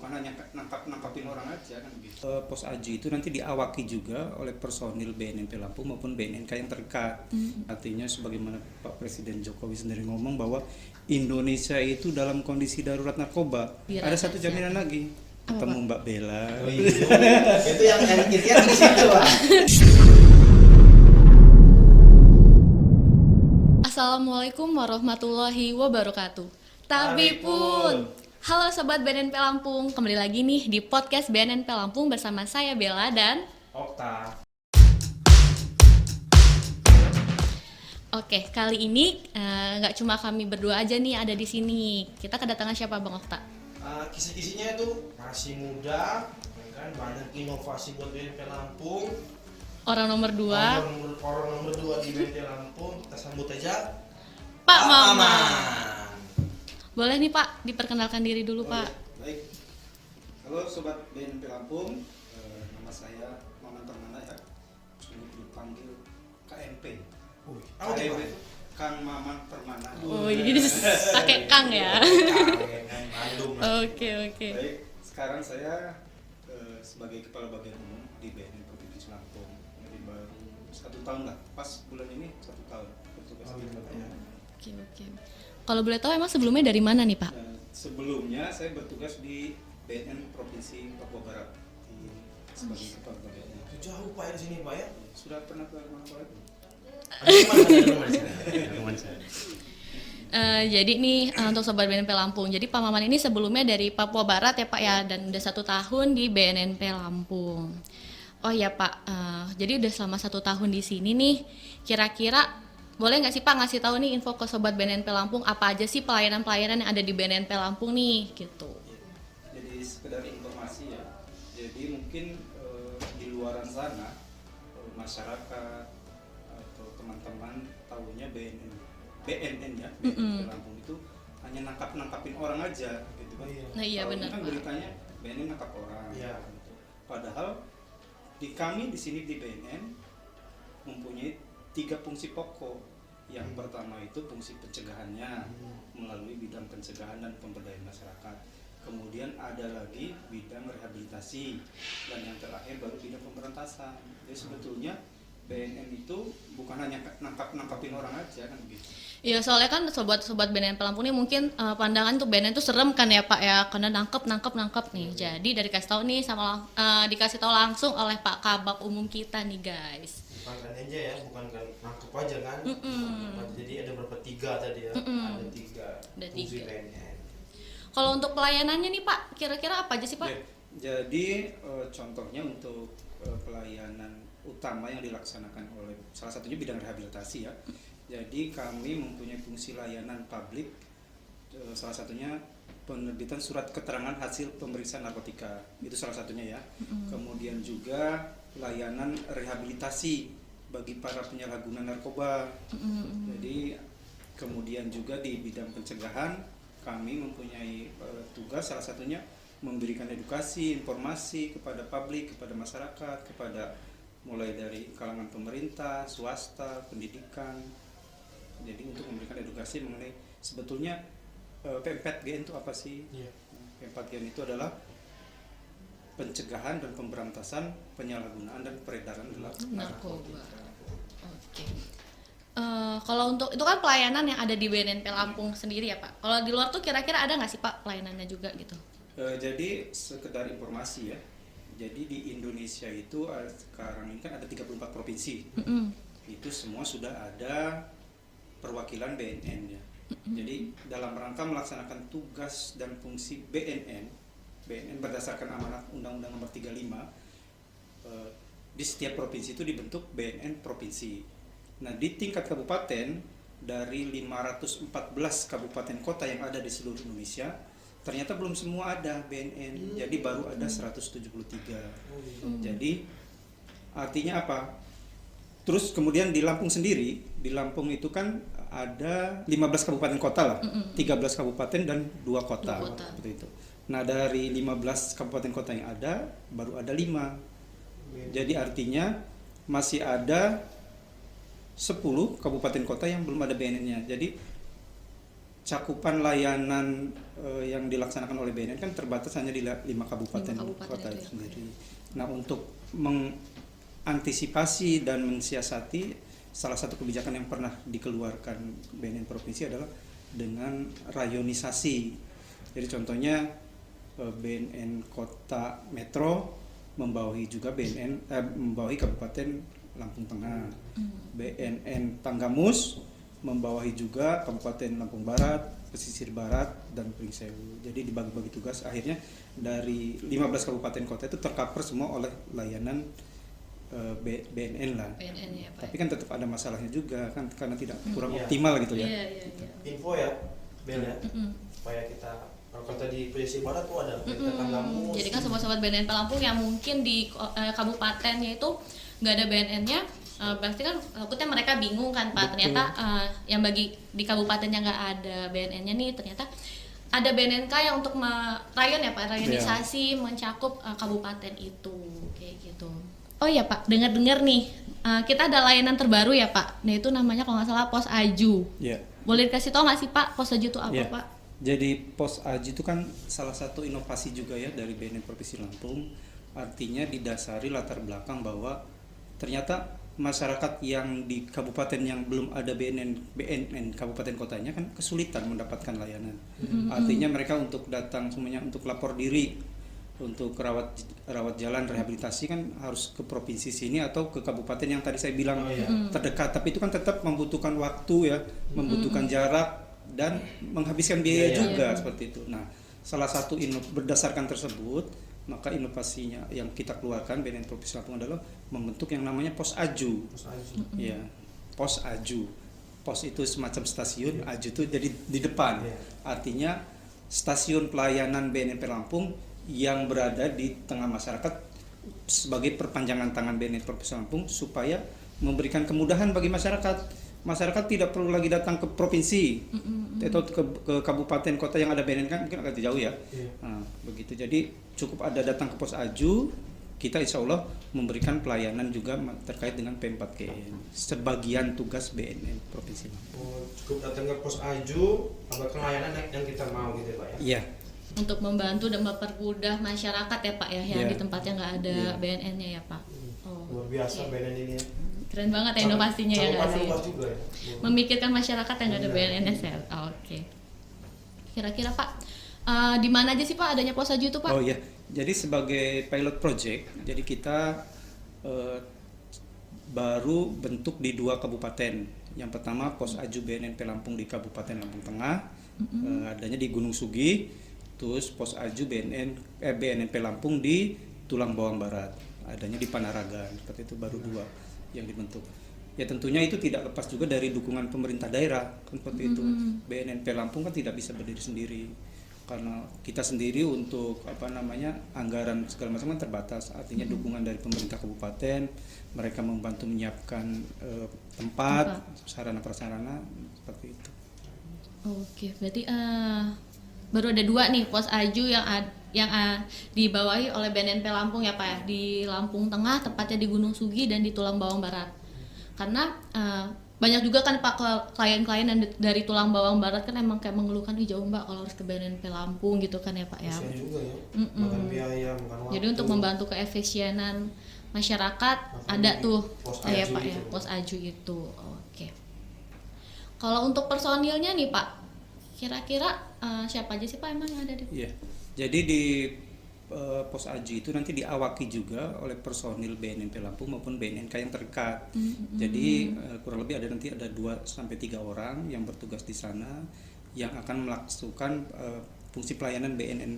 bukan hanya nangkapin orang aja kan gitu. Pos Aji itu nanti diawaki juga oleh personil BNNP Lampung maupun BNNK yang terdekat. Artinya sebagaimana Pak Presiden Jokowi sendiri ngomong bahwa Indonesia itu dalam kondisi darurat narkoba. Ada satu jaminan lagi, ketemu Mbak Bella. Oh, iya. Itu yang intinya di situ, Pak. Assalamualaikum warahmatullahi wabarakatuh. Tapi pun, halo sobat BNNP Lampung, kembali lagi nih di podcast BNNP Lampung bersama saya Bella dan Okta. Oke, kali ini nggak cuma kami berdua aja nih ada di sini. Kita kedatangan siapa Bang Okta? Kisi-kisinya itu masih muda, ya kan, banyak inovasi buat BNP Lampung. Orang nomor 2, Orang nomor 2 di BNP Lampung, kita sambut aja Pak Maman. Maman. Boleh nih Pak, diperkenalkan diri dulu Pak. Baik. Halo sobat BNNP Lampung, nama saya Maman Permana ya. Dipanggil KMP. Apa tuh, Pak? KMP itu Kang Maman Permana. Oh, jadi pakai Kang ya. Bandung. Oke. Baik, sekarang saya sebagai Kepala Bagian Umum di BNN Provinsi Lampung. Jadi baru 1 tahun lah, pas bulan ini 1 tahun bertugas di Kota. Oke. Kalau boleh tahu emang sebelumnya dari mana nih Pak? Sebelumnya saya bertugas di BNN Provinsi Papua Barat sebagai Kepala Bagian Umum. Jauh Pak ya di sini, Pak ya. Sudah pernah ke mana-mana? Jadi nih untuk sobat BNNP Lampung, jadi Pak Maman ini sebelumnya dari Papua Barat ya Pak ya, dan udah 1 tahun di BNNP Lampung. Oh ya Pak, jadi udah selama 1 tahun di sini nih, kira-kira boleh nggak sih Pak ngasih tahu nih info ke sobat BNNP Lampung apa aja sih pelayanan-pelayanan yang ada di BNNP Lampung nih gitu. Jadi sekedar informasi ya. Jadi mungkin di luaran sana masyarakat atau teman-teman tahunya BNN ya, BNN Lampung itu hanya nangkapin orang aja gitu kan. Nah iya benar kan Pak. beritanya BNN nangkap orang. Iya. Gitu. Padahal kami di sini di BNN mempunyai 3 fungsi pokok. Yang pertama itu fungsi pencegahannya melalui bidang pencegahan dan pemberdayaan masyarakat. Kemudian ada lagi bidang rehabilitasi dan yang terakhir baru bidang pemberantasan. Jadi sebetulnya BNN itu bukan hanya nangkapin orang aja kan gitu. Iya soalnya kan sobat-sobat BNNP Lampung ini mungkin pandangan tuh BNN tuh serem kan ya Pak ya, karena nangkep nih. Jadi dari kasih tahu nih dikasih tahu langsung oleh Pak Kabak Umum kita nih guys. Bukan aja ya, bukan nangkep aja kan. Jadi ada berapa? 3 tadi ya. Ada 3 Ada fungsi 3. BNN. Kalau untuk pelayanannya nih Pak, kira-kira apa aja sih Pak? Ya, jadi contohnya untuk pelayanan utama yang dilaksanakan oleh salah satunya bidang rehabilitasi ya. Jadi kami mempunyai fungsi layanan publik, salah satunya penerbitan surat keterangan hasil pemeriksaan narkotika, itu salah satunya ya. Kemudian juga layanan rehabilitasi bagi para penyalahguna narkoba. Jadi kemudian juga di bidang pencegahan kami mempunyai tugas salah satunya memberikan edukasi, informasi kepada publik, kepada masyarakat, kepada mulai dari kalangan pemerintah, swasta, pendidikan. Jadi untuk memberikan edukasi mengenai sebetulnya P4GN itu apa sih? P4GN itu adalah pencegahan dan pemberantasan penyalahgunaan dan peredaran gelap Narkoba. Oke. Kalau untuk itu kan pelayanan yang ada di BNNP Lampung sendiri ya Pak. Kalau di luar tuh kira-kira ada nggak sih Pak pelayanannya juga gitu? Jadi sekedar informasi ya. Jadi di Indonesia itu sekarang ini kan ada 34 provinsi. Itu semua sudah ada perwakilan BNN ya. Jadi dalam rangka melaksanakan tugas dan fungsi BNN berdasarkan amanat Undang-Undang Nomor 35, di setiap provinsi itu dibentuk BNN provinsi. Nah di tingkat kabupaten dari 514 kabupaten kota yang ada di seluruh Indonesia ternyata belum semua ada BNN. Jadi baru ada 173. Jadi artinya apa? Terus kemudian di Lampung sendiri, di Lampung itu kan ada 15 kabupaten kota lah, 13 kabupaten dan 2 kota, seperti itu. Nah dari 15 kabupaten kota yang ada, baru ada 5. Jadi artinya masih ada 10 kabupaten kota yang belum ada BNN-nya. Jadi cakupan layanan yang dilaksanakan oleh BNN kan terbatas hanya di 5 kabupaten kota itu sendiri. Nah, untuk mengantisipasi dan mensiasati, salah satu kebijakan yang pernah dikeluarkan BNN provinsi adalah dengan rayonisasi. Jadi contohnya BNN Kota Metro membawahi juga membawahi Kabupaten Lampung Tengah. BNN Tanggamus membawahi juga Kabupaten Lampung Barat, Pesisir Barat, dan Pringsewu. Jadi dibagi-bagi tugas, akhirnya dari 15 kabupaten kota itu tercover semua oleh layanan BNN lah. BNN ya, Pak. Tapi kan tetap ada masalahnya juga kan, karena tidak kurang optimal gitu ya. Iya. Info ya, Bel ya, supaya kita kalau tadi Pesisir Barat tuh ada Tanggamus. Jadi kan sobat-sobat BNN Lampung yang mungkin di kabupatennya itu nggak ada BNN-nya, berarti kan takutnya mereka bingung kan Pak. Betul. Ternyata yang bagi di kabupaten yang nggak ada BNN-nya nih, ternyata ada BNNK yang untuk rayon ya Pak, rayonisasi mencakup kabupaten itu kayak gitu. Oh ya Pak, dengar-dengar nih kita ada layanan terbaru ya Pak. Nah itu namanya kalau nggak salah Pos Aju. Iya. Boleh dikasih tahu nggak sih Pak, Pos Aju itu apa Iya. Pak? Jadi Pos Aju itu kan salah satu inovasi juga ya dari BNN Provinsi Lampung. Artinya didasari latar belakang bahwa ternyata masyarakat yang di kabupaten yang belum ada BNN kabupaten kotanya kan kesulitan mendapatkan layanan. Artinya mereka untuk datang semuanya untuk lapor diri, untuk rawat jalan rehabilitasi kan harus ke provinsi sini atau ke kabupaten yang tadi saya bilang terdekat. Tapi itu kan tetap membutuhkan waktu ya, membutuhkan jarak dan menghabiskan biaya juga seperti itu. Nah, salah satu berdasarkan tersebut, maka inovasinya yang kita keluarkan BNN Provinsi Lampung adalah membentuk yang namanya Pos Aju. Ya, Pos Aju. Pos itu semacam stasiun, Aju itu jadi di depan. Artinya stasiun pelayanan BNN Lampung yang berada di tengah masyarakat sebagai perpanjangan tangan BNN Provinsi Lampung supaya memberikan kemudahan bagi masyarakat. Masyarakat tidak perlu lagi datang ke provinsi atau ke kabupaten kota yang ada BNN kan mungkin agak jauh ya. Nah, begitu. Jadi cukup ada datang ke Pos Aju, kita insya Allah memberikan pelayanan juga terkait dengan P4KN. Sebagian tugas BNN Provinsi Lampung. Cukup datang ke Pos Aju, apakah layanan yang kita mau gitu ya Pak ya? Iya. Untuk membantu dan mempermudah masyarakat ya Pak ya, yang Iya. di tempatnya nggak ada BNN-nya ya Pak. Luar biasa BNN ini ya. Keren banget ya inovasinya ya nggak sih? Juga ya. Memikirkan masyarakat yang nggak ada BNN-nya ya. Oke. Kira-kira Pak, di mana aja sih Pak adanya Pos Aju itu Pak? Oh iya, jadi sebagai pilot project, jadi kita baru bentuk di 2 kabupaten. Yang pertama Pos Aju BNN Lampung di Kabupaten Lampung Tengah, adanya di Gunung Sugi. Terus Pos Aju BNN Lampung di Tulang Bawang Barat, adanya di Panaragan. Seperti itu, baru 2 yang dibentuk. Ya tentunya itu tidak lepas juga dari dukungan pemerintah daerah kan seperti itu. BNN Lampung kan tidak bisa berdiri sendiri karena kita sendiri untuk anggaran segala macam kan terbatas. Artinya dukungan dari pemerintah kabupaten, mereka membantu menyiapkan tempat, sarana prasarana seperti itu. Oke, berarti baru ada 2 nih Pos Aju yang dibawahi oleh BNN Lampung ya Pak ya, di Lampung Tengah tepatnya di Gunung Sugi dan di Tulang Bawang Barat. Karena banyak juga kan Pak klien-klien dari Tulang Bawang Barat kan emang kayak mengeluhkan jauh Mbak kalau harus ke BNN Lampung gitu kan ya Pak ya. Kasian juga ya. Makan biaya, makan waktu. Jadi untuk membantu keefisienan masyarakat ada tuh ya Pak ya, Pos Aju itu. Oke. Kalau untuk personilnya nih Pak, kira-kira siapa aja sih Pak emang yang ada di? Iya. Jadi di Pos Aju itu nanti diawaki juga oleh personil BNN Lampung maupun BNNK yang terdekat. Jadi kurang lebih ada 2 sampai 3 orang yang bertugas di sana yang akan melakukan fungsi pelayanan BNN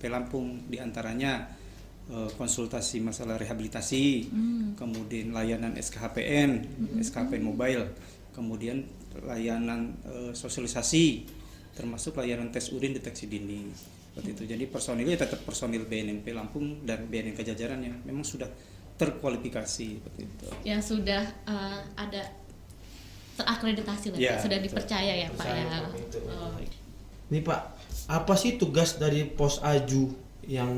Lampung, diantaranya konsultasi masalah rehabilitasi, kemudian layanan SKHPN mobile, kemudian layanan sosialisasi, termasuk layanan tes urin deteksi dini. Seperti itu. Jadi personilnya tetap personil BNN Lampung dan BNN jajaran yang memang sudah terkualifikasi seperti itu. Yang sudah ada terakreditasi lah, Ya, sudah dipercaya ya Pak ya. Itu. Oh. Nih Pak, apa sih tugas dari Pos Aju yang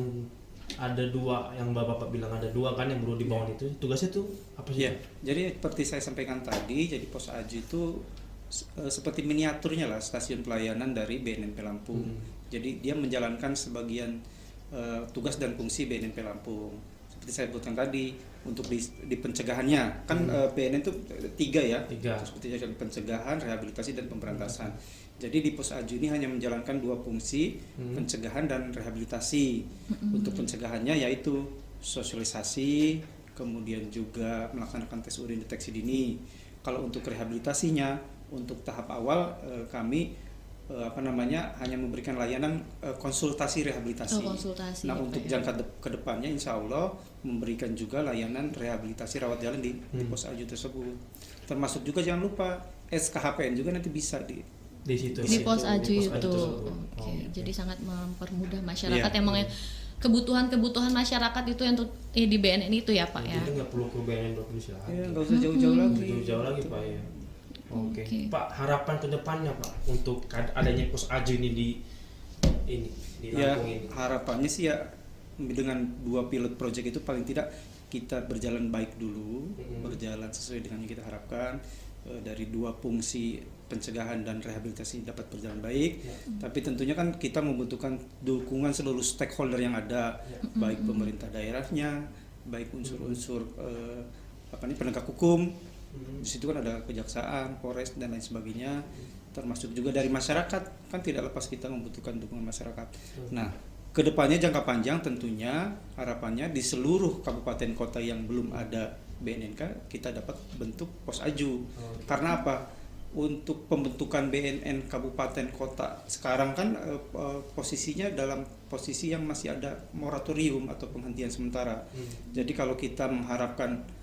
ada 2, yang Bapak bilang ada 2 kan yang baru dibangun itu? Tugasnya tuh apa sih? Ya, jadi seperti saya sampaikan tadi, jadi Pos Aju itu seperti miniaturnya lah stasiun pelayanan dari BNNP Lampung. Jadi dia menjalankan sebagian tugas dan fungsi BNNP Lampung. Seperti saya sebutkan tadi, untuk di pencegahannya kan BNN itu tiga ya, seperti pencegahan, rehabilitasi dan pemberantasan. Jadi di Pos Aju ini hanya menjalankan dua fungsi, pencegahan dan rehabilitasi. Untuk pencegahannya yaitu sosialisasi, kemudian juga melaksanakan tes urin deteksi dini. Kalau untuk rehabilitasinya, untuk tahap awal kami hanya memberikan layanan konsultasi rehabilitasi. Konsultasi. Nah, untuk jangka kedepannya insya Allah memberikan juga layanan rehabilitasi rawat jalan di Pos Aju tersebut. Termasuk juga jangan lupa SKHPN juga nanti bisa di situ. Di Pos Aju itu. Oke. Jadi sangat mempermudah masyarakat emang yang kebutuhan masyarakat itu yang di BNN itu ya Pak ya. Jadi nggak perlu ke BNN Provinsi lagi. Ya, nggak usah jauh-jauh lagi. Jauh-jauh lagi Pak ya. Oke. Oke. Pak, harapan ke depannya Pak untuk adanya Pos Aju ini di Ya, Lampung ini. harapannya sih ya dengan 2 pilot project itu paling tidak kita berjalan baik dulu, berjalan sesuai dengan yang kita harapkan, dari 2 fungsi pencegahan dan rehabilitasi dapat berjalan baik. Tapi tentunya kan kita membutuhkan dukungan seluruh stakeholder yang ada, baik pemerintah daerahnya, baik unsur-unsur penegak hukum. Di situ kan ada kejaksaan, Polres dan lain sebagainya, termasuk juga dari masyarakat, kan tidak lepas kita membutuhkan dukungan masyarakat. Nah, kedepannya jangka panjang tentunya harapannya di seluruh kabupaten kota yang belum ada BNNK kita dapat bentuk Pos Aju. Karena apa? Untuk pembentukan BNN kabupaten kota sekarang kan posisinya dalam posisi yang masih ada moratorium atau penghentian sementara. Jadi kalau kita mengharapkan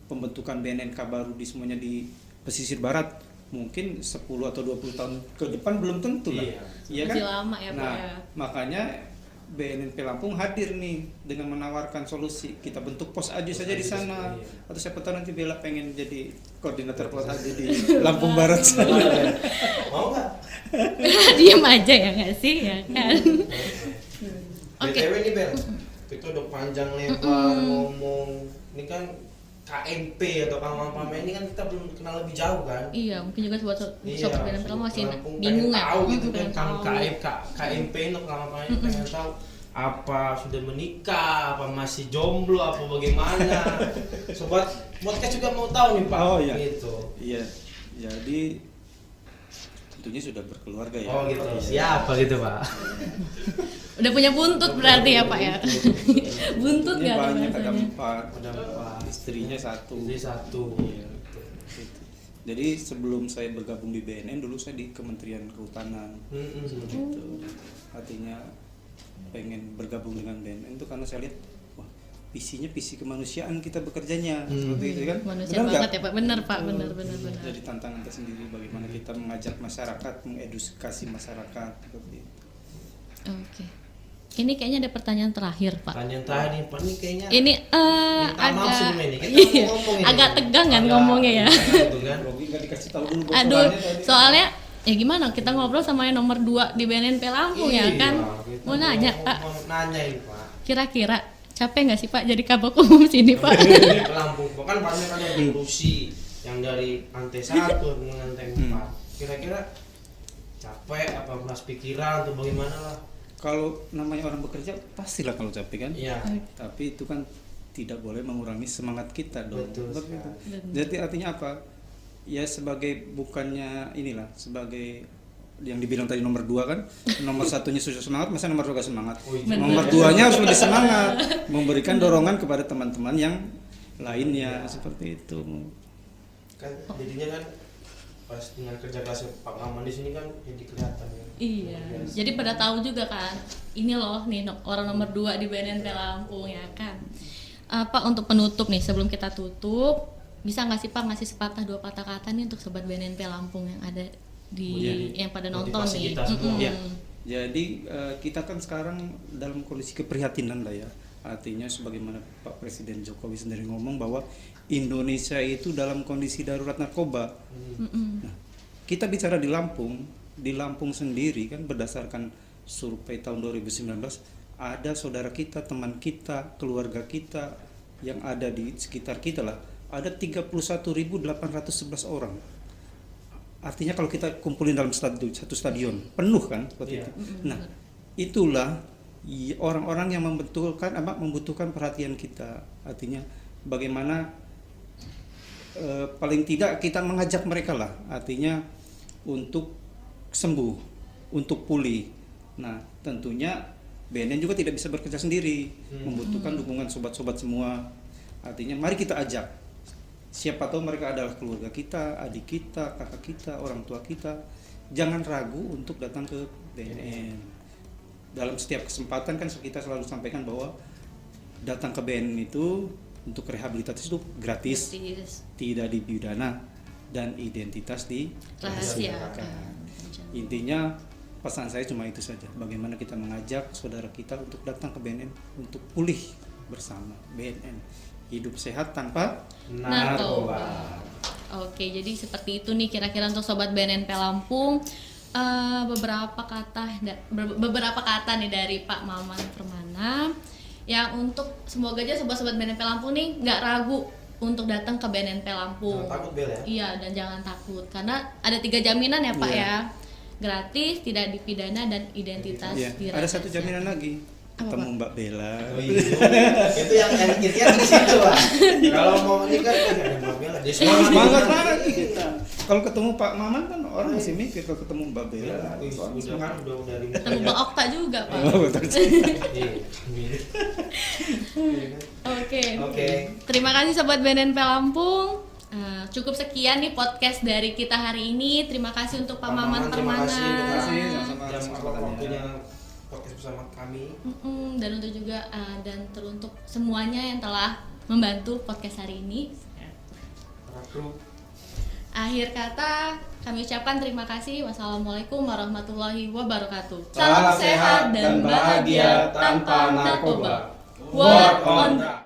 pembentukan BNNK baru di semuanya di pesisir barat, mungkin 10 atau 20 tahun ke depan belum tentu lah. Iya kan? Masih lama ya Pak Nah, ya. makanya BNNP Lampung hadir nih dengan menawarkan solusi. Kita bentuk Pos Aju saja di sana. Atau siapa tahu nanti Bella pengen jadi koordinator Pos Aju di Lampung Barat sana. Mau nggak? Diam aja ya nggak sih ya kan. Oke. BTW nih Bel, kita udah panjang lebar ngomong. Ini kan KMP atau Paman ini kan kita belum kenal lebih jauh kan? Iya, mungkin juga buat sobat BNN Lampung masih Lampung bingung pengen ya. tahu gitu Pengen kan tahu. KMP untuk Paman ini pengen tahu apa sudah menikah, apa masih jomblo, apa bagaimana. Sobat podcast juga mau tahu nih Pak. Oh, iya. Gitu. Iya. Jadi tentunya sudah berkeluarga ya. Oh gitu. Siapa gitu Pak? Udah punya buntut berarti ya Pak ya. Buntut Ini nggak tuh banyak, ada bahasanya? 4. Ada 4. Istrinya 1. Ini 1. Iya. Gitu. Jadi sebelum saya bergabung di BNN dulu saya di Kementerian Kehutanan. Seperti itu. Artinya pengen bergabung dengan BNN itu karena saya lihat wah visinya visi kemanusiaan kita bekerjanya seperti itu kan. Manusia Benar banget nggak? ya Pak, benar Pak, benar. Jadi tantangan tersendiri bagaimana kita mengajak masyarakat, mengedukasi masyarakat seperti itu. Oke. Ini kayaknya ada pertanyaan terakhir Pak. Pertanyaan tadi Pak ini kayaknya. Ini minta maaf agak sebelumnya nih, kita iya, mau ngomong ini. agak tegang kan ngomongnya ya. Gitu kan. Robi nggak dikasih tahu dulu Aduh, bocorannya tadi. soalnya ya gimana kita ngobrol sama yang nomor 2 di BNNP Lampung ya Iya, kan. kita Mau nanya Pak, mau nanyain Pak. kira-kira capek nggak sih Pak jadi kabak umum sini Pak? Ke Lampung kan banyak kan yang diurusi yang dari lantai 1 dengan lantai 4. Kira-kira capek apa belas pikiran atau bagaimana lah? Kalau namanya orang bekerja pastilah kalau capek kan. Iya. Tapi itu kan tidak boleh mengurangi semangat kita dong. Betul Seperti itu. sekali. Jadi artinya apa? Ya sebagai bukannya inilah sebagai yang dibilang tadi nomor 2 kan, nomor 1-nya susah semangat, masa nomor 2 gak semangat? Oh, iya. Nomor 2-nya harus lebih semangat, memberikan dorongan kepada teman-teman yang lainnya seperti itu. Kan jadinya kan pas dengan kerja keras Pak Maman di sini kan jadi kelihatan ya. Iya. Jadi pada tahu juga kan, ini loh nih orang nomor 2 di BNNP Lampung ya kan. Pak untuk penutup nih sebelum kita tutup, bisa nggak sih Pak ngasih sepatah 2 patah kata nih untuk sobat BNNP Lampung yang ada di yang pada nonton motivasi nih. kita semua. Ya. Jadi kita kan sekarang dalam kondisi keprihatinan lah ya. Artinya sebagaimana Pak Presiden Jokowi sendiri ngomong bahwa Indonesia itu dalam kondisi darurat narkoba. Nah, kita bicara di Lampung sendiri kan berdasarkan survei tahun 2019 ada saudara kita, teman kita, keluarga kita yang ada di sekitar kita lah, ada 31.811 orang. artinya kalau kita kumpulin dalam satu stadion penuh kan seperti Iya. itu. Nah, itulah orang-orang yang membutuhkan perhatian kita. Artinya bagaimana paling tidak kita mengajak mereka lah, artinya untuk sembuh, untuk pulih. Nah, tentunya BNN juga tidak bisa bekerja sendiri, membutuhkan dukungan sobat-sobat semua. Artinya mari kita ajak. Siapa tahu mereka adalah keluarga kita, adik kita, kakak kita, orang tua kita. Jangan ragu untuk datang ke BNN. Dalam setiap kesempatan kan kita selalu sampaikan bahwa datang ke BNN itu untuk rehabilitasi itu gratis, tidak dipidana, dan identitas dirahasiakan. Intinya pesan saya cuma itu saja, bagaimana kita mengajak saudara kita untuk datang ke BNN untuk pulih bersama. BNN, hidup sehat tanpa narkoba. Oke, jadi seperti itu nih kira-kira untuk sobat BNNP Lampung. Beberapa kata nih dari Pak Maman Permana yang untuk semoga aja sobat-sobat BNNP Lampung nih nggak ragu untuk datang ke BNNP Lampung. Jangan takut Bel ya. Iya, dan jangan takut karena ada 3 jaminan ya Pak ya. Gratis, tidak dipidana, dan identitas dirahasiakan. Ada satu jaminan lagi, ketemu Mbak Bella. Oh iya. Itu yang intinya di situ Pak. Kalau mau nikah kan ada Mbak Bella. Dia Semangat lagi kita. Kalau ketemu Pak Maman kan orang masih mikir kalau ketemu Mbak Bella. Udah kan udah rindu. Ketemu Mbak Okta juga Pak. Oh, betul. Oke. Terima kasih sobat BNNP Lampung. Cukup sekian nih podcast dari kita hari ini. Terima kasih untuk Pak Maman Permana. Terima kasih sama-sama jam kesempatannya. waktunya podcast bersama kami. Dan untuk juga dan teruntuk semuanya yang telah membantu podcast hari ini. Akhir kata kami ucapkan terima kasih. Wassalamualaikum warahmatullahi wabarakatuh. Salam sehat dan bahagia tanpa narkoba. Work on.